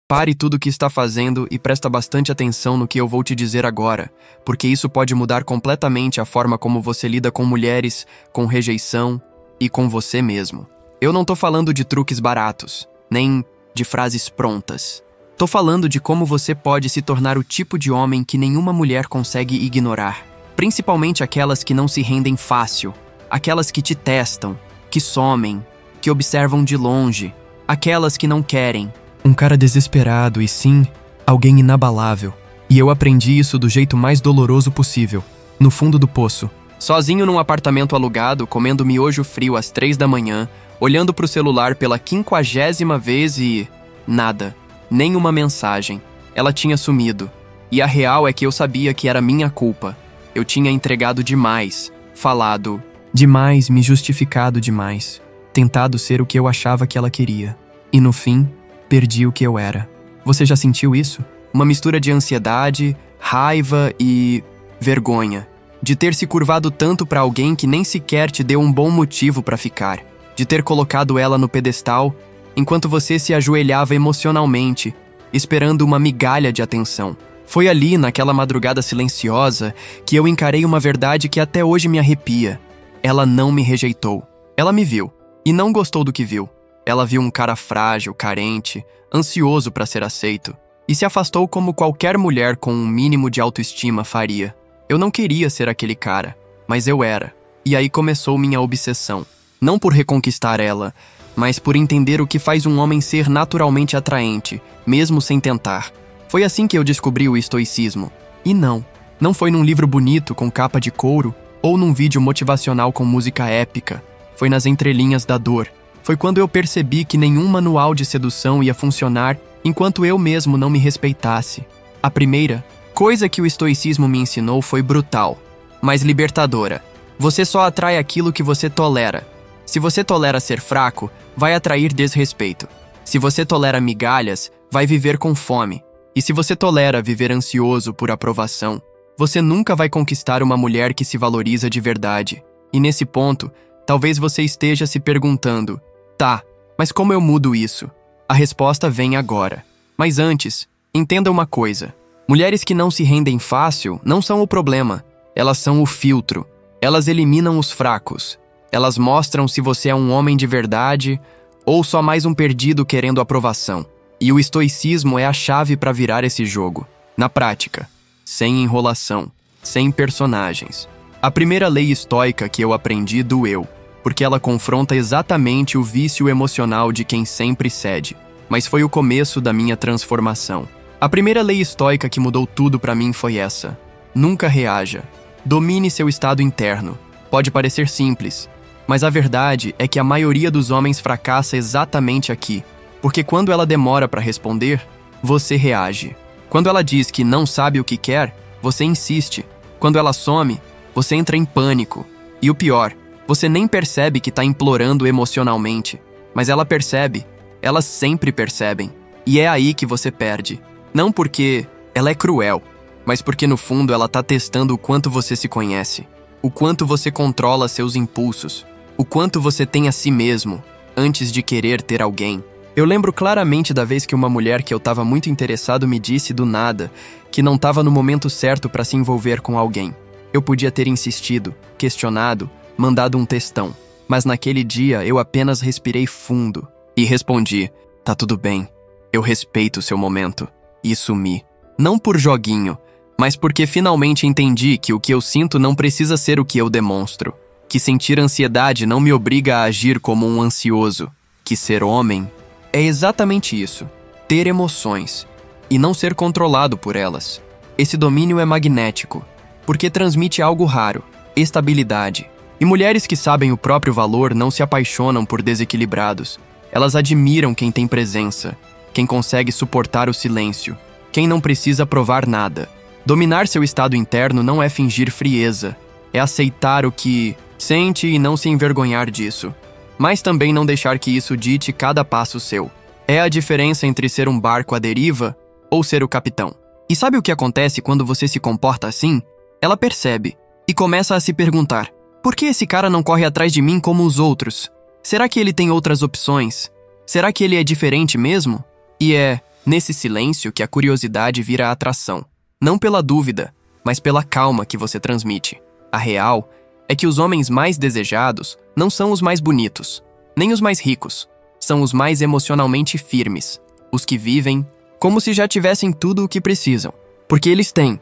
Pare tudo o que está fazendo e presta bastante atenção no que eu vou te dizer agora, porque isso pode mudar completamente a forma como você lida com mulheres, com rejeição e com você mesmo. Eu não tô falando de truques baratos, nem de frases prontas. Tô falando de como você pode se tornar o tipo de homem que nenhuma mulher consegue ignorar. Principalmente aquelas que não se rendem fácil, aquelas que te testam, que somem, que observam de longe, aquelas que não querem. Um cara desesperado e sim, alguém inabalável. E eu aprendi isso do jeito mais doloroso possível, no fundo do poço. Sozinho num apartamento alugado, comendo miojo frio às 3 da manhã, olhando pro celular pela 50ª vez e... nada. Nenhuma mensagem. Ela tinha sumido. E a real é que eu sabia que era minha culpa. Eu tinha entregado demais, falado demais, me justificado demais, tentado ser o que eu achava que ela queria. E no fim, perdi o que eu era. Você já sentiu isso? Uma mistura de ansiedade, raiva e vergonha. De ter se curvado tanto para alguém que nem sequer te deu um bom motivo para ficar. De ter colocado ela no pedestal, enquanto você se ajoelhava emocionalmente, esperando uma migalha de atenção. Foi ali, naquela madrugada silenciosa, que eu encarei uma verdade que até hoje me arrepia. Ela não me rejeitou. Ela me viu. E não gostou do que viu. Ela viu um cara frágil, carente, ansioso para ser aceito. E se afastou como qualquer mulher com um mínimo de autoestima faria. Eu não queria ser aquele cara, mas eu era. E aí começou minha obsessão. Não por reconquistar ela, mas por entender o que faz um homem ser naturalmente atraente, mesmo sem tentar. Foi assim que eu descobri o estoicismo. E não foi num livro bonito com capa de couro ou num vídeo motivacional com música épica. Foi nas entrelinhas da dor. Foi quando eu percebi que nenhum manual de sedução ia funcionar enquanto eu mesmo não me respeitasse. A primeira coisa que o estoicismo me ensinou foi brutal, mas libertadora. Você só atrai aquilo que você tolera. Se você tolera ser fraco, vai atrair desrespeito. Se você tolera migalhas, vai viver com fome. E se você tolera viver ansioso por aprovação, você nunca vai conquistar uma mulher que se valoriza de verdade. E nesse ponto, talvez você esteja se perguntando, tá, mas como eu mudo isso? A resposta vem agora. Mas antes, entenda uma coisa. Mulheres que não se rendem fácil não são o problema. Elas são o filtro. Elas eliminam os fracos. Elas mostram se você é um homem de verdade ou só mais um perdido querendo aprovação. E o estoicismo é a chave para virar esse jogo. Na prática, sem enrolação, sem personagens. A primeira lei estoica que eu aprendi doeu, porque ela confronta exatamente o vício emocional de quem sempre cede. Mas foi o começo da minha transformação. A primeira lei estoica que mudou tudo para mim foi essa. Nunca reaja. Domine seu estado interno. Pode parecer simples, mas a verdade é que a maioria dos homens fracassa exatamente aqui. Porque quando ela demora para responder, você reage. Quando ela diz que não sabe o que quer, você insiste. Quando ela some, você entra em pânico. E o pior, você nem percebe que está implorando emocionalmente. Mas ela percebe. Elas sempre percebem. E é aí que você perde. Não porque ela é cruel, mas porque no fundo ela está testando o quanto você se conhece. O quanto você controla seus impulsos. O quanto você tem a si mesmo, antes de querer ter alguém. Eu lembro claramente da vez que uma mulher que eu estava muito interessado me disse do nada que não estava no momento certo para se envolver com alguém. Eu podia ter insistido, questionado, mandado um textão. Mas naquele dia eu apenas respirei fundo e respondi, tá tudo bem, eu respeito o seu momento. E sumi. Não por joguinho, mas porque finalmente entendi que o que eu sinto não precisa ser o que eu demonstro. Que sentir ansiedade não me obriga a agir como um ansioso. Que ser homem é exatamente isso. Ter emoções. E não ser controlado por elas. Esse domínio é magnético, porque transmite algo raro, estabilidade. E mulheres que sabem o próprio valor não se apaixonam por desequilibrados. Elas admiram quem tem presença, quem consegue suportar o silêncio, quem não precisa provar nada. Dominar seu estado interno não é fingir frieza, é aceitar o que sente e não se envergonhar disso. Mas também não deixar que isso dite cada passo seu. É a diferença entre ser um barco à deriva ou ser o capitão. E sabe o que acontece quando você se comporta assim? Ela percebe e começa a se perguntar, por que esse cara não corre atrás de mim como os outros? Será que ele tem outras opções? Será que ele é diferente mesmo? E é Nesse silêncio que a curiosidade vira atração. Não pela dúvida, mas pela calma que você transmite. A real é que os homens mais desejados não são os mais bonitos, nem os mais ricos. São os mais emocionalmente firmes. Os que vivem como se já tivessem tudo o que precisam. Porque eles têm.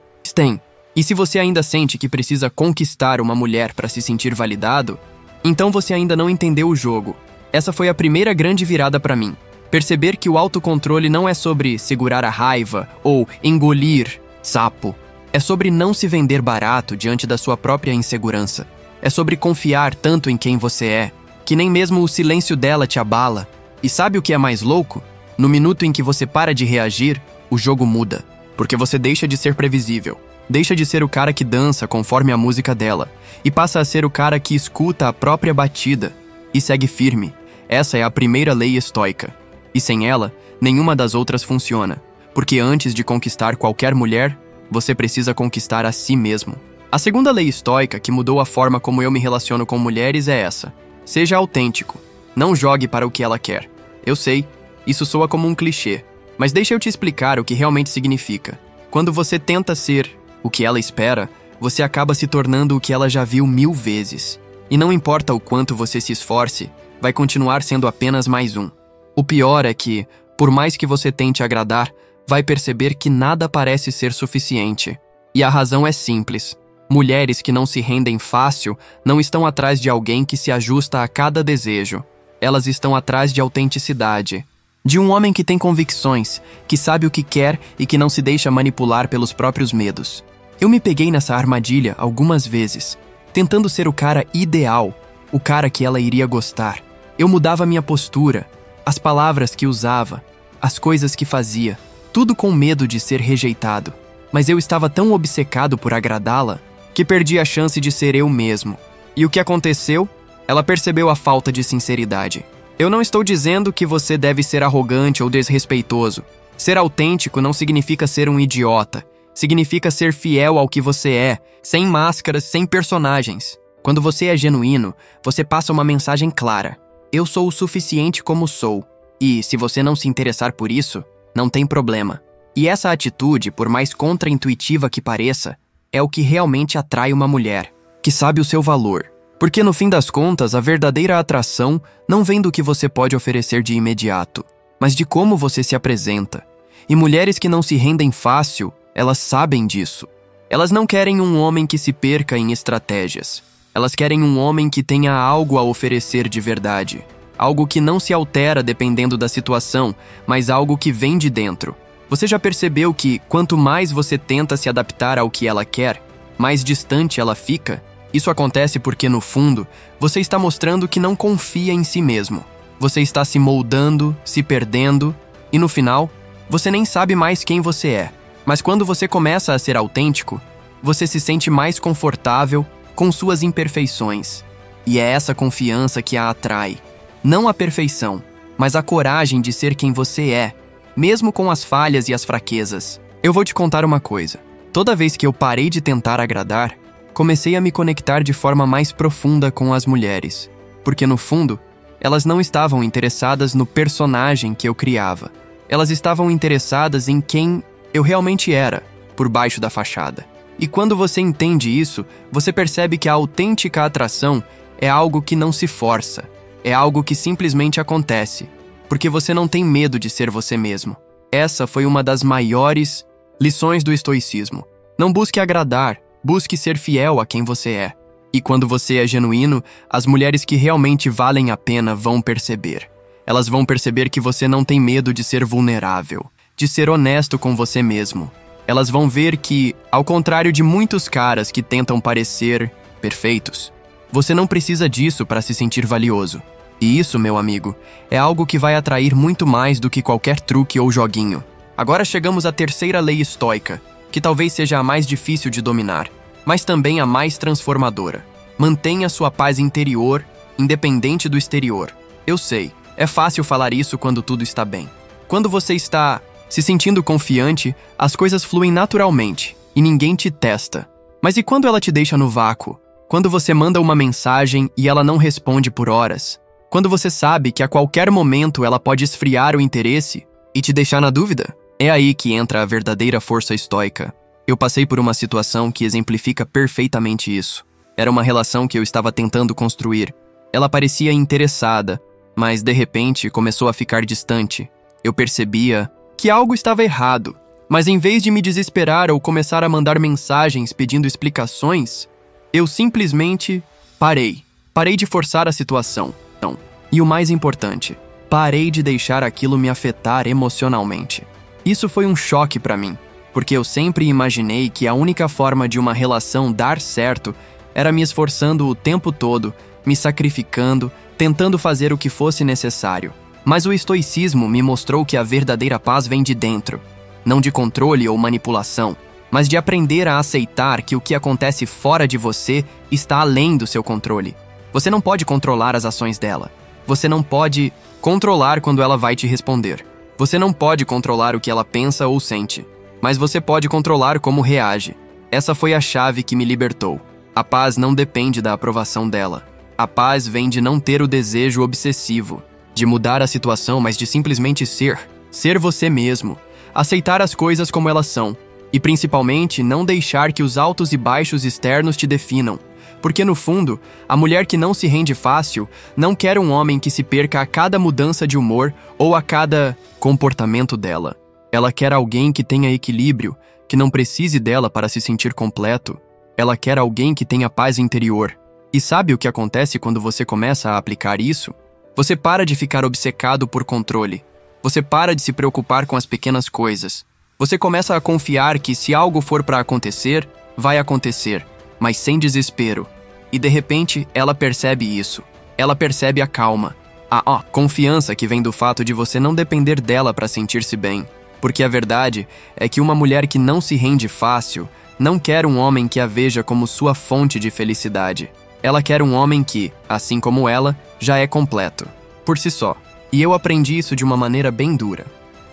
E se você ainda sente que precisa conquistar uma mulher para se sentir validado, então você ainda não entendeu o jogo. Essa foi a primeira grande virada para mim. Perceber que o autocontrole não é sobre segurar a raiva ou engolir sapo. É sobre não se vender barato diante da sua própria insegurança. É sobre confiar tanto em quem você é, que nem mesmo o silêncio dela te abala. E sabe o que é mais louco? No minuto em que você para de reagir, o jogo muda. Porque você deixa de ser previsível. Deixa de ser o cara que dança conforme a música dela. E passa a ser o cara que escuta a própria batida. E segue firme. Essa é a primeira lei estoica. E sem ela, nenhuma das outras funciona. Porque antes de conquistar qualquer mulher, você precisa conquistar a si mesmo. A segunda lei estoica que mudou a forma como eu me relaciono com mulheres é essa. Seja autêntico. Não jogue para o que ela quer. Eu sei, isso soa como um clichê. Mas deixa eu te explicar o que realmente significa. Quando você tenta ser o que ela espera, você acaba se tornando o que ela já viu 1000 vezes. E não importa o quanto você se esforce, vai continuar sendo apenas mais um. O pior é que, por mais que você tente agradar, vai perceber que nada parece ser suficiente. E a razão é simples. Mulheres que não se rendem fácil não estão atrás de alguém que se ajusta a cada desejo. Elas estão atrás de autenticidade. De um homem que tem convicções, que sabe o que quer e que não se deixa manipular pelos próprios medos. Eu me peguei nessa armadilha algumas vezes, tentando ser o cara ideal, o cara que ela iria gostar. Eu mudava minha postura, as palavras que usava, as coisas que fazia, tudo com medo de ser rejeitado. Mas eu estava tão obcecado por agradá-la que perdi a chance de ser eu mesmo. E o que aconteceu? Ela percebeu a falta de sinceridade. Eu não estou dizendo que você deve ser arrogante ou desrespeitoso. Ser autêntico não significa ser um idiota. Significa ser fiel ao que você é, sem máscaras, sem personagens. Quando você é genuíno, você passa uma mensagem clara. Eu sou o suficiente como sou. E, se você não se interessar por isso, não tem problema. E essa atitude, por mais contraintuitiva que pareça, é o que realmente atrai uma mulher, que sabe o seu valor. Porque no fim das contas, a verdadeira atração não vem do que você pode oferecer de imediato, mas de como você se apresenta. E mulheres que não se rendem fácil, elas sabem disso. Elas não querem um homem que se perca em estratégias. Elas querem um homem que tenha algo a oferecer de verdade. Algo que não se altera dependendo da situação, mas algo que vem de dentro. Você já percebeu que, quanto mais você tenta se adaptar ao que ela quer, mais distante ela fica? Isso acontece porque, no fundo, você está mostrando que não confia em si mesmo. Você está se moldando, se perdendo, e no final, você nem sabe mais quem você é. Mas quando você começa a ser autêntico, você se sente mais confortável com suas imperfeições. E é essa confiança que a atrai. Não a perfeição, mas a coragem de ser quem você é, mesmo com as falhas e as fraquezas. Eu vou te contar uma coisa. Toda vez que eu parei de tentar agradar, comecei a me conectar de forma mais profunda com as mulheres. Porque, no fundo, elas não estavam interessadas no personagem que eu criava. Elas estavam interessadas em quem eu realmente era, por baixo da fachada. E quando você entende isso, você percebe que a autêntica atração é algo que não se força. É algo que simplesmente acontece, porque você não tem medo de ser você mesmo. Essa foi uma das maiores lições do estoicismo. Não busque agradar, busque ser fiel a quem você é. E quando você é genuíno, as mulheres que realmente valem a pena vão perceber. Elas vão perceber que você não tem medo de ser vulnerável, de ser honesto com você mesmo. Elas vão ver que, ao contrário de muitos caras que tentam parecer perfeitos, você não precisa disso para se sentir valioso. E isso, meu amigo, é algo que vai atrair muito mais do que qualquer truque ou joguinho. Agora chegamos à terceira lei estoica, que talvez seja a mais difícil de dominar, mas também a mais transformadora. Mantenha sua paz interior, independente do exterior. Eu sei, é fácil falar isso quando tudo está bem. Quando você está se sentindo confiante, as coisas fluem naturalmente e ninguém te testa. Mas e quando ela te deixa no vácuo? Quando você manda uma mensagem e ela não responde por horas? Quando você sabe que a qualquer momento ela pode esfriar o interesse? e te deixar na dúvida? É aí que entra a verdadeira força estoica. Eu passei por uma situação que exemplifica perfeitamente isso. Era uma relação que eu estava tentando construir. Ela parecia interessada, mas de repente começou a ficar distante. Eu percebia que algo estava errado, mas em vez de me desesperar ou começar a mandar mensagens pedindo explicações, eu simplesmente parei. Parei de forçar a situação. E o mais importante, parei de deixar aquilo me afetar emocionalmente. Isso foi um choque para mim, porque eu sempre imaginei que a única forma de uma relação dar certo era me esforçando o tempo todo, me sacrificando, tentando fazer o que fosse necessário. Mas o estoicismo me mostrou que a verdadeira paz vem de dentro, não de controle ou manipulação, mas de aprender a aceitar que o que acontece fora de você está além do seu controle. Você não pode controlar as ações dela. Você não pode controlar quando ela vai te responder. Você não pode controlar o que ela pensa ou sente, mas você pode controlar como reage. Essa foi a chave que me libertou. A paz não depende da aprovação dela. A paz vem de não ter o desejo obsessivo, de mudar a situação, mas de simplesmente ser você mesmo, aceitar as coisas como elas são, e principalmente não deixar que os altos e baixos externos te definam. Porque no fundo, a mulher que não se rende fácil não quer um homem que se perca a cada mudança de humor ou a cada comportamento dela. Ela quer alguém que tenha equilíbrio, que não precise dela para se sentir completo. Ela quer alguém que tenha paz interior. E sabe o que acontece quando você começa a aplicar isso? Você para de ficar obcecado por controle. Você para de se preocupar com as pequenas coisas. Você começa a confiar que se algo for para acontecer, vai acontecer, mas sem desespero. E de repente, ela percebe isso. Ela percebe a calma, a confiança que vem do fato de você não depender dela para sentir-se bem. Porque a verdade é que uma mulher que não se rende fácil não quer um homem que a veja como sua fonte de felicidade. Ela quer um homem que, assim como ela, já é completo, por si só. E eu aprendi isso de uma maneira bem dura.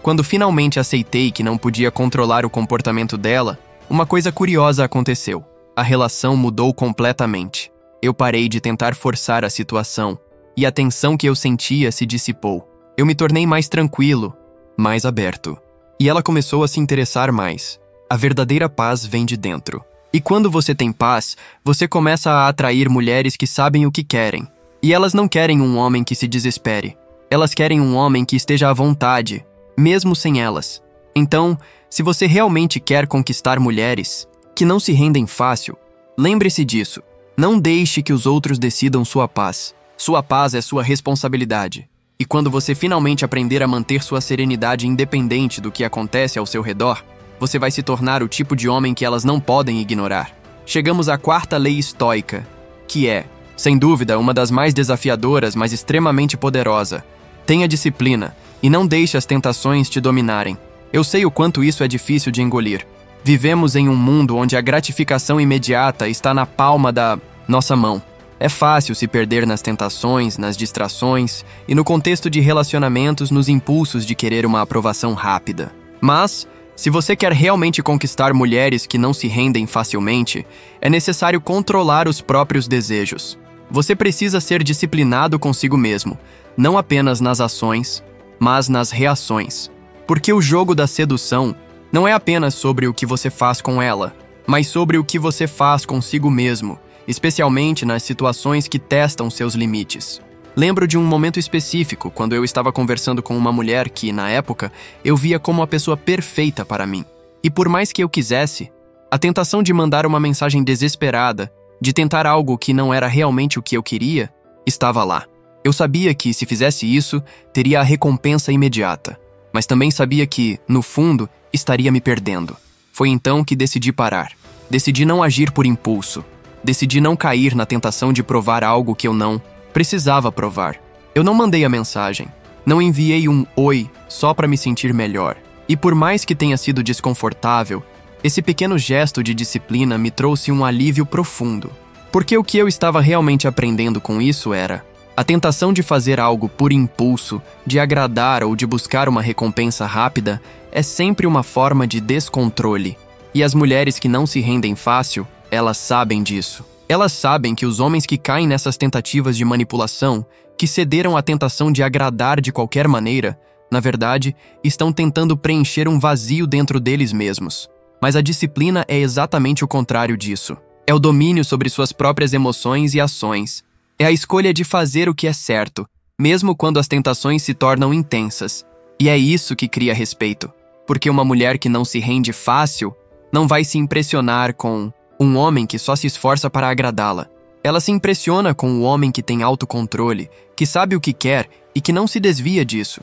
Quando finalmente aceitei que não podia controlar o comportamento dela, uma coisa curiosa aconteceu. A relação mudou completamente. Eu parei de tentar forçar a situação, e a tensão que eu sentia se dissipou. Eu me tornei mais tranquilo, mais aberto. E ela começou a se interessar mais. A verdadeira paz vem de dentro. E quando você tem paz, você começa a atrair mulheres que sabem o que querem. E elas não querem um homem que se desespere. Elas querem um homem que esteja à vontade, mesmo sem elas. Então, se você realmente quer conquistar mulheres que não se rendem fácil, lembre-se disso. Não deixe que os outros decidam sua paz. Sua paz é sua responsabilidade. E quando você finalmente aprender a manter sua serenidade independente do que acontece ao seu redor, você vai se tornar o tipo de homem que elas não podem ignorar. Chegamos à quarta lei estoica, que é, sem dúvida, uma das mais desafiadoras, mas extremamente poderosa. Tenha disciplina e não deixe as tentações te dominarem. Eu sei o quanto isso é difícil de engolir. Vivemos em um mundo onde a gratificação imediata está na palma da nossa mão. É fácil se perder nas tentações, nas distrações e no contexto de relacionamentos nos impulsos de querer uma aprovação rápida. Mas, se você quer realmente conquistar mulheres que não se rendem facilmente, é necessário controlar os próprios desejos. Você precisa ser disciplinado consigo mesmo, não apenas nas ações, mas nas reações. Porque o jogo da sedução não é apenas sobre o que você faz com ela, mas sobre o que você faz consigo mesmo, especialmente nas situações que testam seus limites. Lembro de um momento específico, quando eu estava conversando com uma mulher que, na época, eu via como a pessoa perfeita para mim. E por mais que eu quisesse, a tentação de mandar uma mensagem desesperada, de tentar algo que não era realmente o que eu queria, estava lá. Eu sabia que, se fizesse isso, teria a recompensa imediata. Mas também sabia que, no fundo, estaria me perdendo. Foi então que decidi parar. Decidi não agir por impulso. Decidi não cair na tentação de provar algo que eu não precisava provar. Eu não mandei a mensagem. Não enviei um oi só para me sentir melhor. E por mais que tenha sido desconfortável, esse pequeno gesto de disciplina me trouxe um alívio profundo. Porque o que eu estava realmente aprendendo com isso era: a tentação de fazer algo por impulso, de agradar ou de buscar uma recompensa rápida, é sempre uma forma de descontrole. E as mulheres que não se rendem fácil, elas sabem disso. Elas sabem que os homens que caem nessas tentativas de manipulação, que cederam à tentação de agradar de qualquer maneira, Na verdade, estão tentando preencher um vazio dentro deles mesmos. Mas a disciplina é exatamente o contrário disso. É o domínio sobre suas próprias emoções e ações. É a escolha de fazer o que é certo, mesmo quando as tentações se tornam intensas. E é isso que cria respeito. Porque uma mulher que não se rende fácil não vai se impressionar com um homem que só se esforça para agradá-la. Ela se impressiona com o homem que tem autocontrole, que sabe o que quer e que não se desvia disso.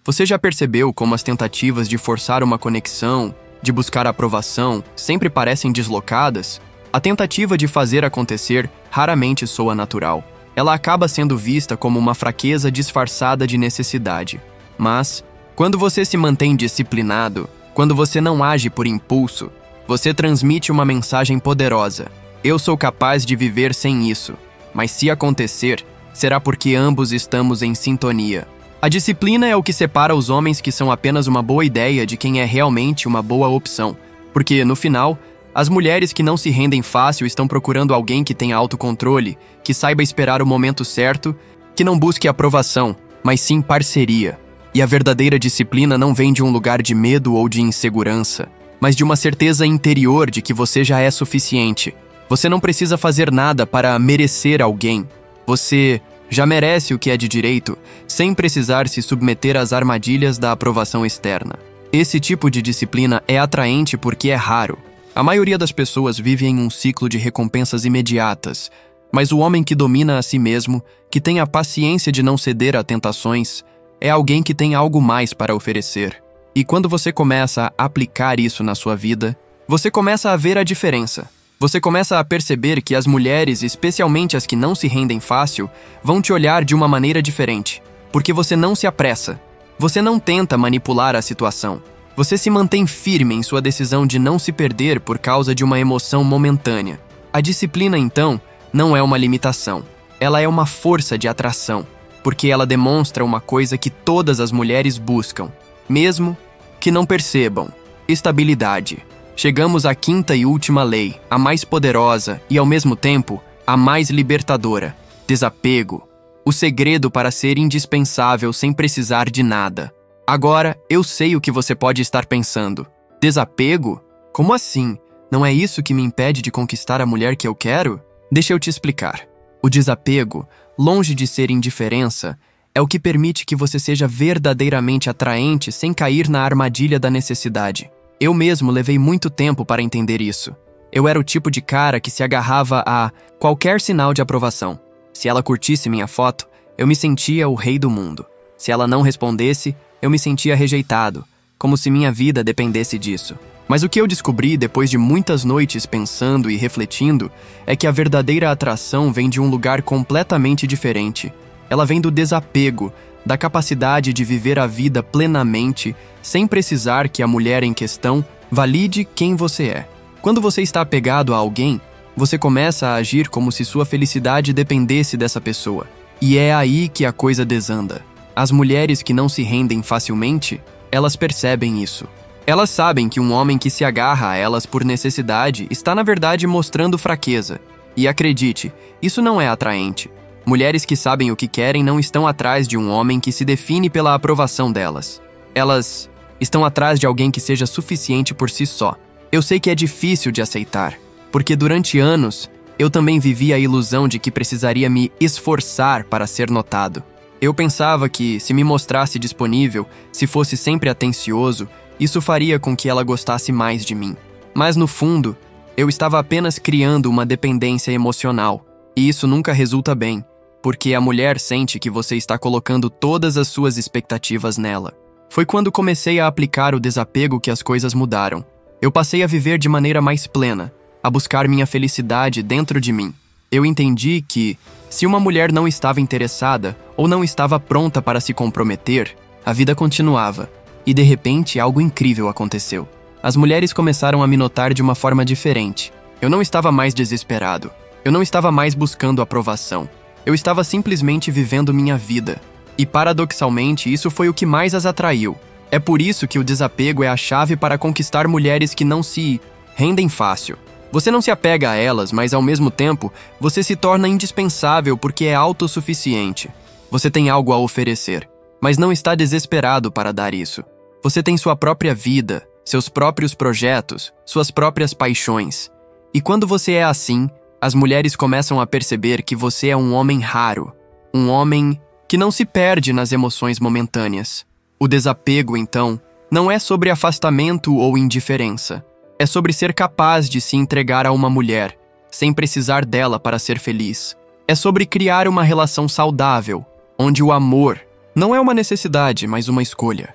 Você já percebeu como as tentativas de forçar uma conexão, de buscar aprovação, sempre parecem deslocadas? A tentativa de fazer acontecer raramente soa natural. Ela acaba sendo vista como uma fraqueza disfarçada de necessidade. Mas, quando você se mantém disciplinado, quando você não age por impulso, você transmite uma mensagem poderosa. Eu sou capaz de viver sem isso, mas se acontecer, será porque ambos estamos em sintonia. A disciplina é o que separa os homens que são apenas uma boa ideia de quem é realmente uma boa opção, porque, no final, as mulheres que não se rendem fácil estão procurando alguém que tenha autocontrole, que saiba esperar o momento certo, que não busque aprovação, mas sim parceria. E a verdadeira disciplina não vem de um lugar de medo ou de insegurança, mas de uma certeza interior de que você já é suficiente. Você não precisa fazer nada para merecer alguém. Você já merece o que é de direito, sem precisar se submeter às armadilhas da aprovação externa. Esse tipo de disciplina é atraente porque é raro. A maioria das pessoas vive em um ciclo de recompensas imediatas, mas o homem que domina a si mesmo, que tem a paciência de não ceder a tentações, é alguém que tem algo mais para oferecer. E quando você começa a aplicar isso na sua vida, você começa a ver a diferença. Você começa a perceber que as mulheres, especialmente as que não se rendem fácil, vão te olhar de uma maneira diferente, porque você não se apressa. Você não tenta manipular a situação. Você se mantém firme em sua decisão de não se perder por causa de uma emoção momentânea. A disciplina, então, não é uma limitação. Ela é uma força de atração, porque ela demonstra uma coisa que todas as mulheres buscam, mesmo que não percebam: estabilidade. Chegamos à quinta e última lei, a mais poderosa e, ao mesmo tempo, a mais libertadora: desapego. O segredo para ser indispensável sem precisar de nada. Agora, eu sei o que você pode estar pensando. Desapego? Como assim? Não é isso que me impede de conquistar a mulher que eu quero? Deixa eu te explicar. O desapego, longe de ser indiferença, é o que permite que você seja verdadeiramente atraente sem cair na armadilha da necessidade. Eu mesmo levei muito tempo para entender isso. Eu era o tipo de cara que se agarrava a qualquer sinal de aprovação. Se ela curtisse minha foto, eu me sentia o rei do mundo. Se ela não respondesse, eu me sentia rejeitado, como se minha vida dependesse disso. Mas o que eu descobri depois de muitas noites pensando e refletindo é que a verdadeira atração vem de um lugar completamente diferente. Ela vem do desapego, da capacidade de viver a vida plenamente, sem precisar que a mulher em questão valide quem você é. Quando você está apegado a alguém, você começa a agir como se sua felicidade dependesse dessa pessoa. E é aí que a coisa desanda. As mulheres que não se rendem facilmente, elas percebem isso. Elas sabem que um homem que se agarra a elas por necessidade está, na verdade, mostrando fraqueza. E acredite, isso não é atraente. Mulheres que sabem o que querem não estão atrás de um homem que se define pela aprovação delas. Elas estão atrás de alguém que seja suficiente por si só. Eu sei que é difícil de aceitar, porque durante anos eu também vivi a ilusão de que precisaria me esforçar para ser notado. Eu pensava que, se me mostrasse disponível, se fosse sempre atencioso, isso faria com que ela gostasse mais de mim. Mas, no fundo, eu estava apenas criando uma dependência emocional, e isso nunca resulta bem, porque a mulher sente que você está colocando todas as suas expectativas nela. Foi quando comecei a aplicar o desapego que as coisas mudaram. Eu passei a viver de maneira mais plena, a buscar minha felicidade dentro de mim. Eu entendi que, se uma mulher não estava interessada ou não estava pronta para se comprometer, a vida continuava. E de repente, algo incrível aconteceu. As mulheres começaram a me notar de uma forma diferente. Eu não estava mais desesperado. Eu não estava mais buscando aprovação. Eu estava simplesmente vivendo minha vida. E paradoxalmente, isso foi o que mais as atraiu. É por isso que o desapego é a chave para conquistar mulheres que não se rendem fácil. Você não se apega a elas, mas ao mesmo tempo, você se torna indispensável porque é autossuficiente. Você tem algo a oferecer. mas não está desesperado para dar isso. Você tem sua própria vida, seus próprios projetos, suas próprias paixões. E quando você é assim, as mulheres começam a perceber que você é um homem raro, um homem que não se perde nas emoções momentâneas. O desapego, então, não é sobre afastamento ou indiferença. É sobre ser capaz de se entregar a uma mulher, sem precisar dela para ser feliz. É sobre criar uma relação saudável, onde o amor não é uma necessidade, mas uma escolha.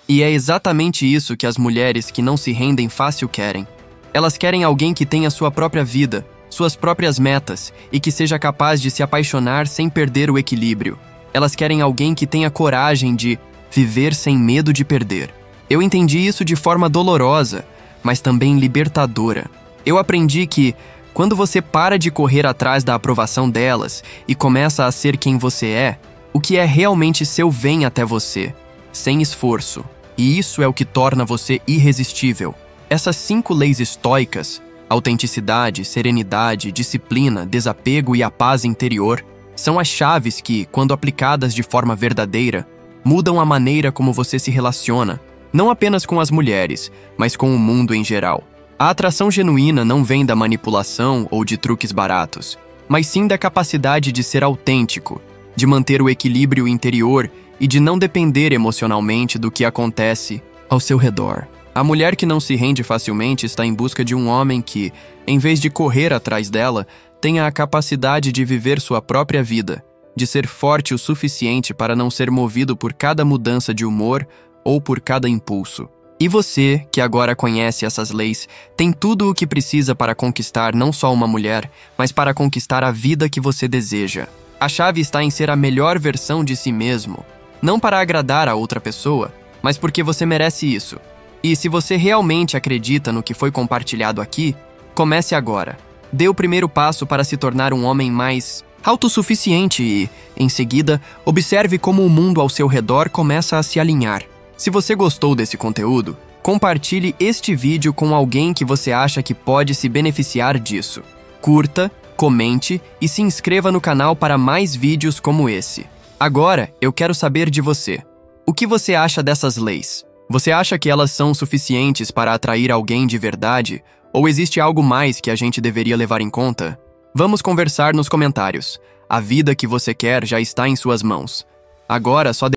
E é exatamente isso que as mulheres que não se rendem fácil querem. Elas querem alguém que tenha sua própria vida, suas próprias metas e que seja capaz de se apaixonar sem perder o equilíbrio. Elas querem alguém que tenha coragem de viver sem medo de perder. Eu entendi isso de forma dolorosa, mas também libertadora. Eu aprendi que, quando você para de correr atrás da aprovação delas e começa a ser quem você é, o que é realmente seu vem até você, sem esforço. E isso é o que torna você irresistível. Essas 5 leis estoicas, autenticidade, serenidade, disciplina, desapego e a paz interior, são as chaves que, quando aplicadas de forma verdadeira, mudam a maneira como você se relaciona, não apenas com as mulheres, mas com o mundo em geral. A atração genuína não vem da manipulação ou de truques baratos, mas sim da capacidade de ser autêntico, de manter o equilíbrio interior e de não depender emocionalmente do que acontece ao seu redor. A mulher que não se rende facilmente está em busca de um homem que, em vez de correr atrás dela, tenha a capacidade de viver sua própria vida, de ser forte o suficiente para não ser movido por cada mudança de humor ou por cada impulso. E você, que agora conhece essas leis, tem tudo o que precisa para conquistar não só uma mulher, mas para conquistar a vida que você deseja. A chave está em ser a melhor versão de si mesmo, não para agradar a outra pessoa, mas porque você merece isso. E se você realmente acredita no que foi compartilhado aqui, comece agora. Dê o primeiro passo para se tornar um homem mais autossuficiente e, em seguida, observe como o mundo ao seu redor começa a se alinhar. Se você gostou desse conteúdo, compartilhe este vídeo com alguém que você acha que pode se beneficiar disso. Curta, comente e se inscreva no canal para mais vídeos como esse. Agora, eu quero saber de você. O que você acha dessas leis? Você acha que elas são suficientes para atrair alguém de verdade? Ou existe algo mais que a gente deveria levar em conta? Vamos conversar nos comentários. A vida que você quer já está em suas mãos. Agora, só